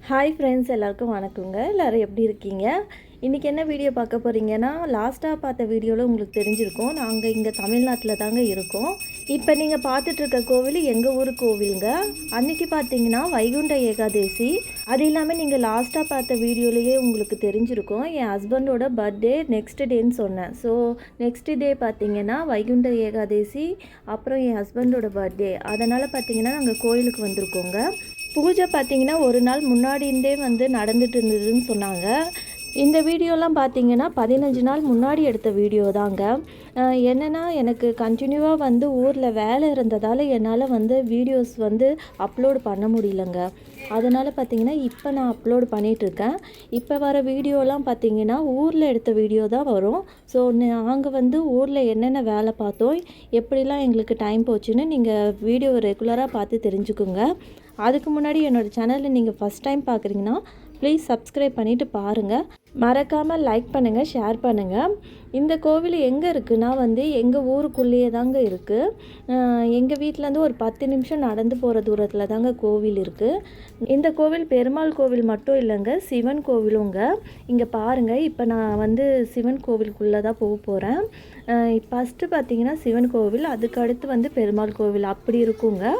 Hi friends, எல்லாருக்கும் வணக்கங்க. எல்லோரும் எப்படி இருக்கீங்க? இன்றைக்கி என்ன வீடியோ பார்க்க போகிறீங்கன்னா, லாஸ்ட்டாக பார்த்த வீடியோவில் உங்களுக்கு தெரிஞ்சிருக்கும். நாங்கள் இங்கே தமிழ்நாட்டில் தாங்க இருக்கோம். இப்போ நீங்கள் பார்த்துட்ருக்க கோவில் எங்கள் ஊர் கோவிலுங்க. அன்றைக்கி பார்த்தீங்கன்னா வைகுண்ட ஏகாதேசி. அது இல்லாமல் நீங்கள் லாஸ்ட்டாக பார்த்த வீடியோலேயே உங்களுக்கு தெரிஞ்சிருக்கும், என் ஹஸ்பண்டோட பர்த்டே நெக்ஸ்ட் டேன்னு சொன்னேன். ஸோ நெக்ஸ்ட் டே பார்த்தீங்கன்னா வைகுண்ட ஏகாதேசி, அப்புறம் என் ஹஸ்பண்டோட பர்த்டே. அதனால் பார்த்தீங்கன்னா நாங்கள் கோயிலுக்கு வந்திருக்கோங்க. பூஜை பார்த்திங்கன்னா ஒரு நாள் முன்னாடியிருந்தே நடந்துட்டு இருந்ததுன்னு சொன்னாங்க. இந்த வீடியோலாம் பார்த்திங்கன்னா 15 நாள் முன்னாடி எடுத்த வீடியோ தாங்க. என்னென்னா எனக்கு கண்டினியூவாக ஊரில் வேலை இருந்ததால் என்னால் வீடியோஸ் அப்லோடு பண்ண முடியலங்க. அதனால் பார்த்திங்கன்னா இப்போ நான் அப்லோடு பண்ணிகிட்ருக்கேன். இப்போ வர வீடியோலாம் பார்த்திங்கன்னா ஊரில் எடுத்த வீடியோ தான் வரும். ஸோ நாங்கள் ஊரில் என்னென்ன வேலை பார்த்தோம், எப்படிலாம் எங்களுக்கு டைம் போச்சுன்னு நீங்கள் வீடியோ ரெகுலராக பார்த்து தெரிஞ்சுக்குங்க. அதுக்கு முன்னாடி என்னோடய சேனலை நீங்கள் ஃபஸ்ட் டைம் பார்க்குறீங்கன்னா ப்ளீஸ் சப்ஸ்கிரைப் பண்ணிவிட்டு பாருங்கள். மறக்காமல் லைக் பண்ணுங்கள், ஷேர் பண்ணுங்கள். இந்த கோவில் எங்கே இருக்குன்னா எங்கள் ஊருக்குள்ளேயே தாங்க இருக்குது. எங்கள் வீட்டிலேருந்து ஒரு 10 நிமிஷம் நடந்து போகிற தூரத்தில் தாங்க கோவில் இருக்குது. இந்த கோவில் பெருமாள் கோவில் மட்டும் இல்லைங்க, சிவன் கோவிலுங்க. இங்கே பாருங்கள், இப்போ நான் சிவன் கோவிலுக்குள்ளே தான் போக போகிறேன். ஃபஸ்ட்டு பார்த்திங்கன்னா சிவன் கோவில், அதுக்கு அடுத்து பெருமாள் கோவில் அப்படி இருக்குங்க.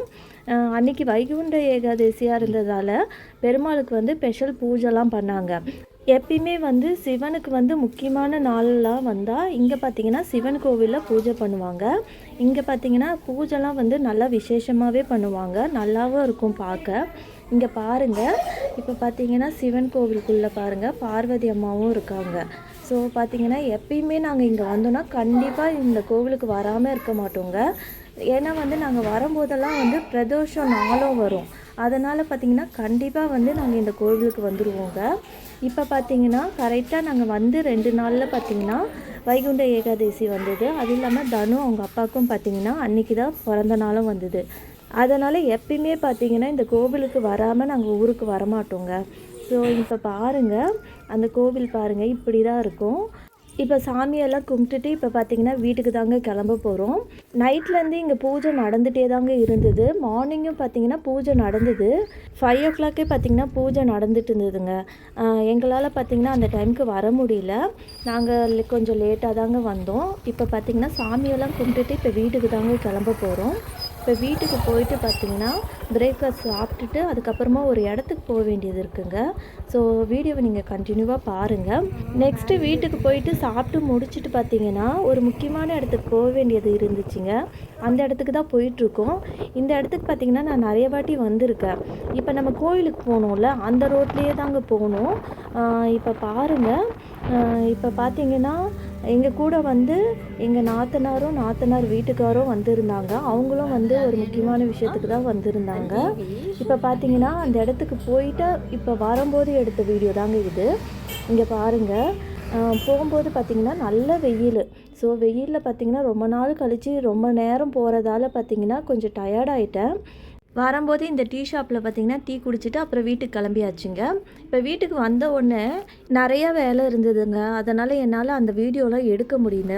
அன்றைக்கி வைகுண்ட ஏகாதசியாக இருந்ததால் பெருமாளுக்கு ஸ்பெஷல் பூஜைலாம் பண்ணாங்க. எப்பயுமே சிவனுக்கு முக்கியமான நாளெலாம் வந்தால் இங்கே பார்த்திங்கன்னா சிவன் கோவிலில் பூஜை பண்ணுவாங்க. இங்கே பார்த்திங்கன்னா பூஜைலாம் நல்லா விசேஷமாகவே பண்ணுவாங்க, நல்லாவும் இருக்கும் பார்க்க. இங்கே பாருங்கள், இப்போ பார்த்திங்கன்னா சிவன் கோவிலுக்குள்ளே பாருங்கள் பார்வதி அம்மாவும் இருக்காங்க. ஸோ பார்த்திங்கன்னா எப்பயுமே நாங்கள் இங்கே வந்தோன்னா கண்டிப்பாக இந்த கோவிலுக்கு வராமல் இருக்க மாட்டோங்க. ஏன்னா நாங்கள் வரும்போதெல்லாம் பிரதோஷம் நாளும் வரும். அதனால் பார்த்திங்கன்னா கண்டிப்பாக நாங்கள் இந்த கோவிலுக்கு வந்துடுவோங்க. இப்போ பார்த்திங்கன்னா கரெக்டாக நாங்கள் 2 நாளில் பார்த்திங்கன்னா வைகுண்ட ஏகாதசி வந்தது. அது இல்லாமல் தனு அவங்க அப்பாவுக்கும் பார்த்திங்கன்னா அன்றைக்கி தான் பிறந்த நாளும் வந்தது. அதனால் எப்பயுமே பார்த்திங்கன்னா இந்த கோவிலுக்கு வராமல் நாங்கள் ஊருக்கு வரமாட்டோங்க. ஸோ இப்போ பாருங்கள், அந்த கோவில் பாருங்கள் இப்படி தான் இருக்கும். இப்போ சாமியெல்லாம் கும்பிட்டுட்டு இப்போ பார்த்திங்கன்னா வீட்டுக்கு தாங்க கிளம்ப போகிறோம். நைட்லேருந்து இங்கே பூஜை நடந்துகிட்டே தாங்க இருந்தது. மார்னிங்கும் பார்த்திங்கன்னா பூஜை நடந்தது. 5 o'clock பார்த்திங்கன்னா பூஜை நடந்துட்டு இருந்ததுங்க. எங்களால் பார்த்திங்கன்னா அந்த டைமுக்கு வர முடியல. நாங்கள் கொஞ்சம் லேட்டாக தாங்க வந்தோம். இப்போ பார்த்திங்கன்னா சாமியெல்லாம் கும்பிட்டுட்டு இப்போ வீட்டுக்கு தாங்க கிளம்ப போகிறோம். இப்போ வீட்டுக்கு போயிட்டு பார்த்திங்கன்னா பிரேக்ஃபாஸ்ட் சாப்பிட்டுட்டு அதுக்கப்புறமா ஒரு இடத்துக்கு போக வேண்டியது இருக்குங்க. ஸோ வீடியோவை நீங்கள் கண்டினியூவாக பாருங்கள். நெக்ஸ்ட்டு வீட்டுக்கு போயிட்டு சாப்பிட்டு முடிச்சுட்டு பார்த்திங்கன்னா ஒரு முக்கியமான இடத்துக்கு போக வேண்டியது இருந்துச்சுங்க. அந்த இடத்துக்கு தான் போயிட்டுருக்கோம். இந்த இடத்துக்கு பார்த்திங்கன்னா நான் நிறைய வாட்டி வந்திருக்கேன். இப்போ நம்ம கோயிலுக்கு போகணும்ல, அந்த ரோட்லேயே தாங்க போகணும். இப்போ பாருங்கள், இப்போ பார்த்திங்கன்னா எங்கள் கூட எங்கள் நாத்தனார் வீட்டுக்காரும் வந்திருந்தாங்க. அவங்களும் ஒரு முக்கியமான விஷயத்துக்கு தான் வந்திருந்தாங்க. இப்போ பார்த்திங்கன்னா அந்த இடத்துக்கு போயிட்டு இப்போ வரும்போது எடுத்த வீடியோ தாங்க இது. இங்கே பாருங்கள், போகும்போது பார்த்திங்கன்னா நல்ல வெயில். ஸோ வெயிலில் பார்த்திங்கன்னா ரொம்ப நாள் கழித்து ரொம்ப நேரம் போகிறதால பார்த்திங்கன்னா கொஞ்சம் டயர்டாயிட்டேன். வரும்போது இந்த டீ ஷாப்பில் பார்த்திங்கன்னா டீ குடிச்சிட்டு அப்புறம் வீட்டுக்கு கிளம்பியாச்சுங்க. இப்போ வீட்டுக்கு வந்த உடனே நிறையா வேலை இருந்ததுங்க. அதனால் என்னால் அந்த வீடியோலாம் எடுக்க முடியல.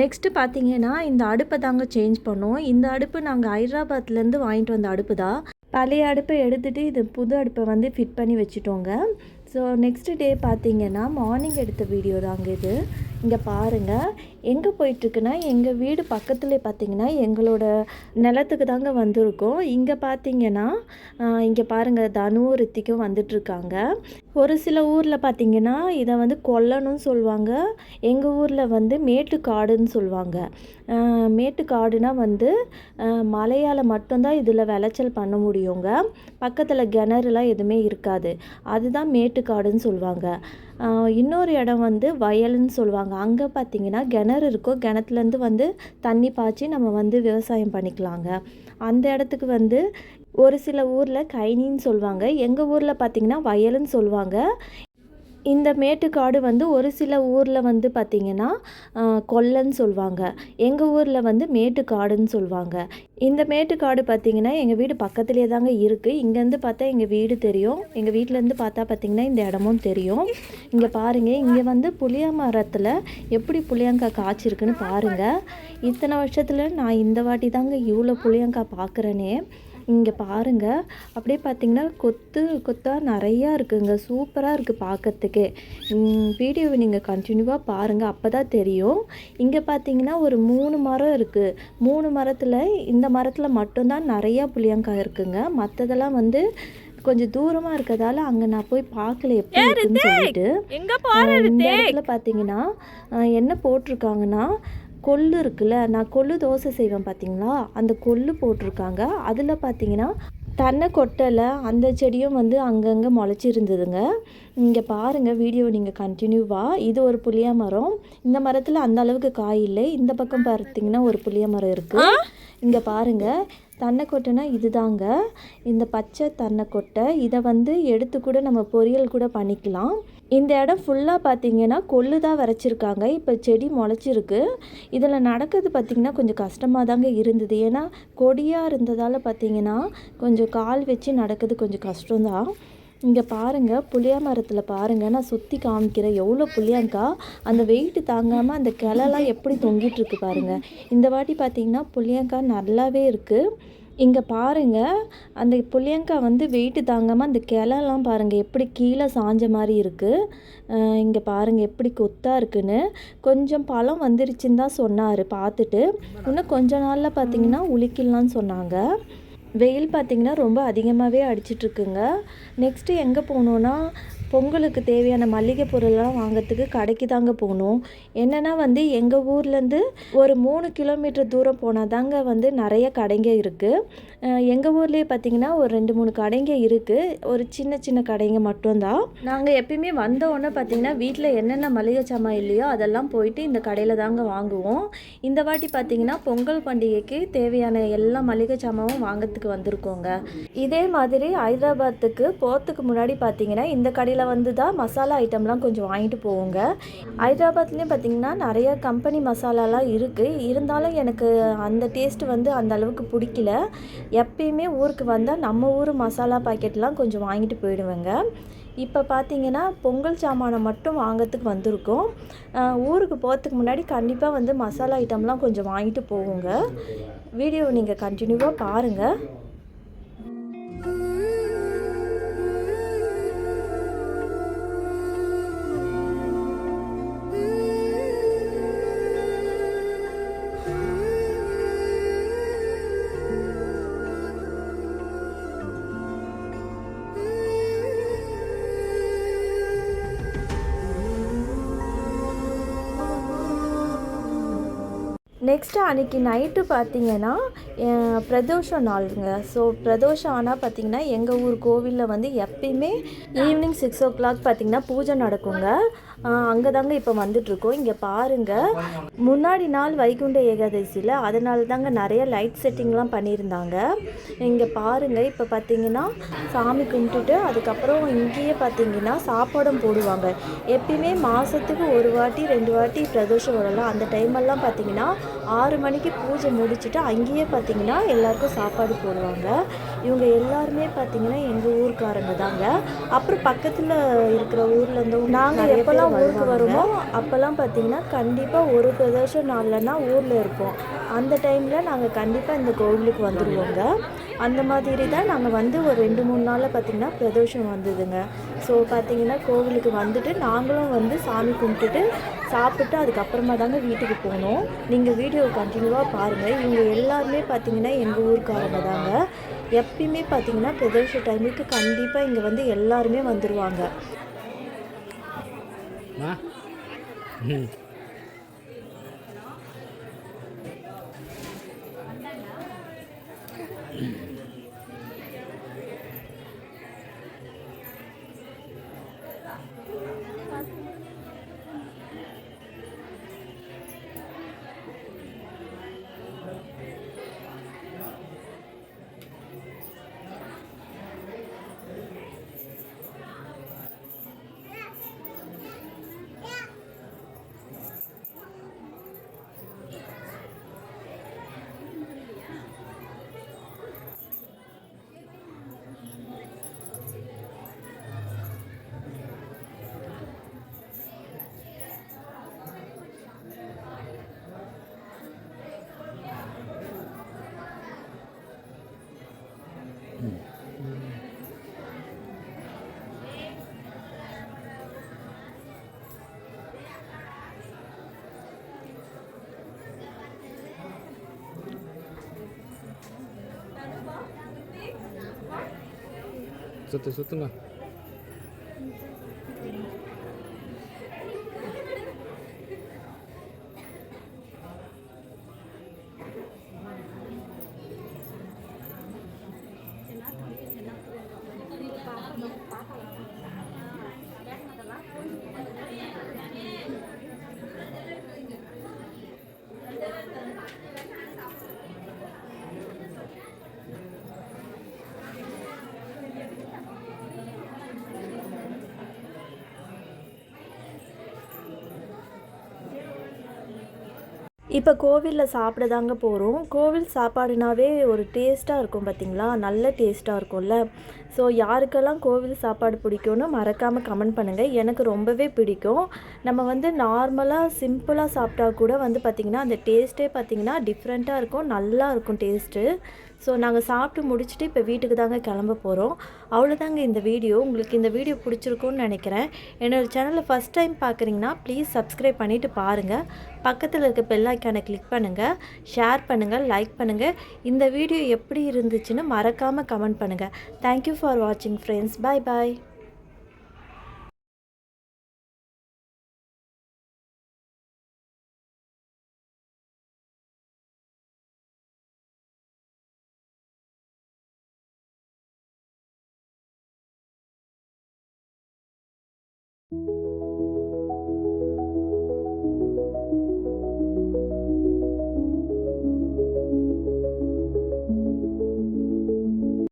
நெக்ஸ்ட்டு பார்த்திங்கன்னா இந்த அடுப்பை தாங்க சேஞ்ச் பண்ணோம். இந்த அடுப்பு நாங்கள் ஹைதராபாத்லேருந்து வாங்கிட்டு வந்த அடுப்பு தான். பழைய அடுப்பை எடுத்துகிட்டு இது புது அடுப்பை ஃபிட் பண்ணி வச்சுட்டோங்க. ஸோ நெக்ஸ்ட் டே பார்த்திங்கன்னா மார்னிங் எடுத்த வீடியோ தாங்க இது. இங்கே பாருங்கள், எங்கே போயிட்டுருக்குன்னா எங்கள் வீடு பக்கத்துலேயே பார்த்திங்கன்னா எங்களோட நிலத்துக்கு தாங்க வந்திருக்கோம். இங்கே பார்த்திங்கன்னா இங்கே பாருங்கள் தனுவும் ரித்திக்கும் வந்துட்டுருக்காங்க. ஒரு சில ஊரில் பார்த்திங்கன்னா இதை கொல்லணும்னு சொல்லுவாங்க. எங்கள் ஊரில் மேட்டுக்காடுன்னு சொல்லுவாங்க. மேட்டுக்காடுனா மழையால் மட்டும்தான் இதில் விளைச்சல் பண்ண முடியுங்க. பக்கத்தில் கிணறுலாம் எதுவுமே இருக்காது. அதுதான் மேட்டுக்காடுன்னு சொல்லுவாங்க. இன்னொரு இடம் வயல்னு சொல்லுவாங்க. அங்கே பார்த்திங்கன்னா கிணறு இருக்கும். கிணத்துலேருந்து தண்ணி பாய்ச்சி நம்ம விவசாயம் பண்ணிக்கலாங்க. அந்த இடத்துக்கு ஒரு சில ஊரில் கைனின்னு சொல்லுவாங்க. எங்கள் ஊரில் பார்த்திங்கன்னா வயலுன்னு சொல்லுவாங்க. இந்த மேட்டுக்காடு ஒரு சில ஊரில் பார்த்திங்கன்னா கொல்லைன்னு சொல்லுவாங்க. எங்கள் ஊரில் மேட்டுக்காடுன்னு சொல்லுவாங்க. இந்த மேட்டுக்காடு பார்த்திங்கன்னா எங்கள் வீடு பக்கத்துலேயே தாங்க இருக்குது. இங்கேருந்து பார்த்தா எங்கள் வீடு தெரியும். எங்கள் வீட்டிலேருந்து பார்த்தா பார்த்திங்கன்னா இந்த இடமும் தெரியும். இங்கே பாருங்கள், இங்கே புளிய மரத்தில் எப்படி புளியங்காய் காய்ச்சிருக்குன்னு பாருங்கள். இத்தனை வருஷத்தில் நான் இந்த வாட்டி தாங்க இவ்வளோ புளியங்காய் பார்க்குறேனே. இங்கே பாருங்கள், அப்படியே பார்த்தீங்கன்னா கொத்து கொத்தாக நிறையா இருக்குங்க. சூப்பராக இருக்குது பார்க்கறதுக்கே. வீடியோவை நீங்கள் கண்டினியூவாக பாருங்கள், அப்போ தான் தெரியும். இங்கே பார்த்தீங்கன்னா ஒரு 3 மரம் இருக்குது. 3 மரத்தில் இந்த மரத்தில் மட்டும்தான் நிறையா புளியங்காய் இருக்குங்க. மற்றதெல்லாம் வந்து கொஞ்சம் தூரமாக இருக்கிறதால அங்கே நான் போய் பார்க்கல எப்படி இருக்குன்னு சொல்லிட்டு. இந்த இடத்துல பார்த்தீங்கன்னா என்ன போட்டிருக்காங்கன்னா, கொள்ளு இருக்குல்ல, நான் கொள்ளு தோசை செய்வேன் பார்த்தீங்களா, அந்த கொள்ளு போட்டிருக்காங்க. அதில் பார்த்தீங்கன்னா தென்னை கொட்டையில் அந்த செடியும் வந்து அங்கங்கே முளைச்சிருந்ததுங்க. இங்கே பாருங்கள், வீடியோவை நீங்கள் கண்டினியூவாக. இது ஒரு புளிய மரம். இந்த மரத்தில் அந்த அளவுக்கு காய் இல்லை. இந்த பக்கம் பார்த்தீங்கன்னா ஒரு புளிய மரம் இருக்குது. இங்கே பாருங்கள், தென்னைக்கொட்டைனா இது தாங்க, இந்த பச்சை தென்னைக்கொட்டை. இதை வந்து எடுத்து கூட நம்ம பொரியல் கூட பண்ணிக்கலாம். இந்த இடம் ஃபுல்லாக பார்த்திங்கன்னா கொள்ளு தான் விரைச்சிருக்காங்க. இப்போ செடி முளைச்சிருக்கு. இதில் நடக்கிறது பார்த்திங்கன்னா கொஞ்சம் கஷ்டமாக தாங்க இருந்தது. ஏன்னா கொடியாக இருந்ததால் பார்த்திங்கன்னா கொஞ்சம் கால் வச்சு நடக்கிறது கொஞ்சம் கஷ்டம்தான். இங்கே பாருங்கள், புளியா மரத்தில் பாருங்கள், நான் சுற்றி காமிக்கிறேன் எவ்வளோ புளியங்காய். அந்த வெயிட்டு தாங்காமல் அந்த கிளைலாம் எப்படி தொங்கிட்டுருக்கு பாருங்கள். இந்த வாட்டி பார்த்திங்கன்னா புளியங்காய் நல்லாவே இருக்குது. இங்கே பாருங்கள், அந்த புளியங்காய் வந்து வெயிட்டு தாங்காமல் அந்த கிளைலாம் பாருங்கள் எப்படி கீழே சாஞ்ச மாதிரி இருக்குது. இங்கே பாருங்கள் எப்படி கொத்தாக இருக்குன்னு. கொஞ்சம் பழம் வந்துருச்சுன்னு தான் சொன்னார் பார்த்துட்டு. இன்னும் கொஞ்ச நாளில் பார்த்திங்கன்னா உளிக்கலான்னு சொன்னாங்க. வெயில் பார்த்திங்கன்னா ரொம்ப அதிகமாகவே அடிச்சிட்ருக்குங்க. நெக்ஸ்ட்டு எங்கே போகணுன்னா, பொங்கலுக்கு தேவையான மளிகை பொருளெல்லாம் வாங்கிறதுக்கு கடைக்கு தாங்க போகணும். என்னென்னா வந்து எங்கள் ஊர்லேருந்து ஒரு 3 கிலோமீட்டர் தூரம் போனால் தாங்க வந்து நிறைய கடைங்க இருக்குது. எங்கள் ஊர்லேயே பார்த்திங்கன்னா ஒரு 2-3 கடைங்க இருக்குது. ஒரு சின்ன சின்ன கடைங்க மட்டும்தான். நாங்கள் எப்பயுமே வந்தோடனே பார்த்திங்கன்னா வீட்டில் என்னென்ன மளிகை சாமான் இல்லையோ அதெல்லாம் போயிட்டு இந்த கடையில் தாங்க வாங்குவோம். இந்த வாட்டி பார்த்திங்கன்னா பொங்கல் பண்டிகைக்கு தேவையான எல்லா மளிகை சாமானும் வாங்கிறதுக்கு வந்திருக்கோங்க. இதே மாதிரி ஹைதராபாத்துக்கு போகிறதுக்கு முன்னாடி பார்த்திங்கன்னா இந்த கடையில் வந்து தான் மசாலா ஐட்டம்லாம் கொஞ்சம் வாங்கிட்டு போவோங்க. ஹைதராபாத்லேயும் பார்த்திங்கன்னா நிறைய கம்பெனி மசாலாலாம் இருக்குது. இருந்தாலும் எனக்கு அந்த டேஸ்ட் வந்து அந்த அளவுக்கு பிடிக்கல. எப்பயுமே ஊருக்கு வந்தால் நம்ம ஊர் மசாலா பாக்கெட்லாம் கொஞ்சம் வாங்கிட்டு போயிடுவேங்க. இப்போ பார்த்திங்கன்னா பொங்கல் சாமானை மட்டும் வாங்கிறதுக்கு வந்திருக்கோம். ஊருக்கு போகிறதுக்கு முன்னாடி கண்டிப்பாக வந்து மசாலா ஐட்டம்லாம் கொஞ்சம் வாங்கிட்டு போவோங்க. வீடியோவை நீங்கள் கண்டினியூவாக பாருங்கள். நெக்ஸ்ட்டு அன்றைக்கி நைட்டு பார்த்திங்கன்னா பிரதோஷம் நாளுங்க. ஸோ பிரதோஷம் ஆனால் பார்த்திங்கன்னா எங்கள் ஊர் கோவிலில் வந்து எப்பயுமே ஈவினிங் 6 o'clock பார்த்திங்கன்னா பூஜை நடக்குங்க. அங்கே தாங்க இப்போ வந்துட்ருக்கோம். இங்கே பாருங்கள், முன்னாடி நாள் வைகுண்ட ஏகாதசியில் அதனால தாங்க நிறைய லைட் செட்டிங்லாம் பண்ணியிருந்தாங்க. இங்கே பாருங்கள், இப்போ பார்த்திங்கன்னா சாமி கும்பிட்டுட்டு அதுக்கப்புறம் இங்கேயே பார்த்திங்கன்னா சாப்பாடும் போடுவாங்க. எப்பயுமே மாதத்துக்கு 1 வாட்டி 2 வாட்டி பிரதோஷம் வரலாம். அந்த டைமெல்லாம் பார்த்திங்கன்னா 6 மணிக்கு பூஜை முடிச்சுட்டு அங்கேயே பார்த்திங்கன்னா எல்லாருக்கும் சாப்பாடு போடுவாங்க. இவங்க எல்லாருமே பார்த்திங்கன்னா எங்கள் ஊருக்காரங்க தாங்க. அப்புறம் பக்கத்தில் இருக்கிற ஊர்லேருந்து நாங்கள் எப்போல்லாம் ஊருக்கு வருமோ அப்போல்லாம் பார்த்திங்கன்னா கண்டிப்பாக ஒரு பிரதோஷம் நாள்லன்னா ஊரில் இருப்போம். அந்த டைமில் நாங்கள் கண்டிப்பாக இந்த கோவிலுக்கு வந்துடுவோங்க. அந்த மாதிரி தான் நாங்கள் வந்து ஒரு 2-3 நாளில் பார்த்திங்கன்னா பிரதோஷம் வந்ததுங்க. ஸோ பார்த்திங்கன்னா கோவிலுக்கு வந்துட்டு நாங்களும் வந்து சாமி கும்பிட்டுட்டு சாப்பிட்டு அதுக்கப்புறமா தாங்க வீட்டுக்கு போனோம். நீங்கள் வீடியோவை கண்டினியூவாக பாருங்கள். இவங்க எல்லாருமே பார்த்திங்கன்னா எங்கள் ஊருக்காரங்க தாங்க. எப்பயுமே பார்த்திங்கன்னா பிரதோஷ டைமுக்கு கண்டிப்பாக இங்கே வந்து எல்லாருமே வந்துடுவாங்க. சுற்றுங்க. இப்போ கோவிலில் சாப்பிட தாங்க போகிறோம். கோவில் சாப்பாடுனாவே ஒரு டேஸ்ட்டாக இருக்கும் பார்த்திங்களா, நல்ல டேஸ்ட்டாக இருக்கும்ல. ஸோ யாருக்கெல்லாம் கோவில் சாப்பாடு பிடிக்கும்னு மறக்காமல் கமெண்ட் பண்ணுங்கள். எனக்கு ரொம்பவே பிடிக்கும். நம்ம வந்து நார்மலாக சிம்பிளாக சாப்பிட்டா கூட வந்து பார்த்திங்கன்னா அந்த டேஸ்ட்டே பார்த்திங்கன்னா டிஃப்ரெண்ட்டாக இருக்கும், நல்லா இருக்கும் டேஸ்ட்டு. ஸோ நாங்கள் சாப்பிட்டு முடிச்சுட்டு இப்போ வீட்டுக்கு தாங்க கிளம்ப போகிறோம். அவ்வளோதாங்க இந்த வீடியோ. உங்களுக்கு இந்த வீடியோ பிடிச்சிருக்குன்னு நினைக்கிறேன். என்னோடய சேனலை ஃபஸ்ட் டைம் பார்க்குறீங்கன்னா ப்ளீஸ் சப்ஸ்கிரைப் பண்ணிவிட்டு பாருங்கள். பக்கத்தில் இருக்க பெல் ஐக்கானை கிளிக் பண்ணுங்கள், ஷேர் பண்ணுங்கள், லைக் பண்ணுங்கள். இந்த வீடியோ எப்படி இருந்துச்சுன்னு மறக்காமல் கமெண்ட் பண்ணுங்கள். தேங்க்யூ ஃபார் வாட்சிங் ஃப்ரெண்ட்ஸ். பாய் பாய்.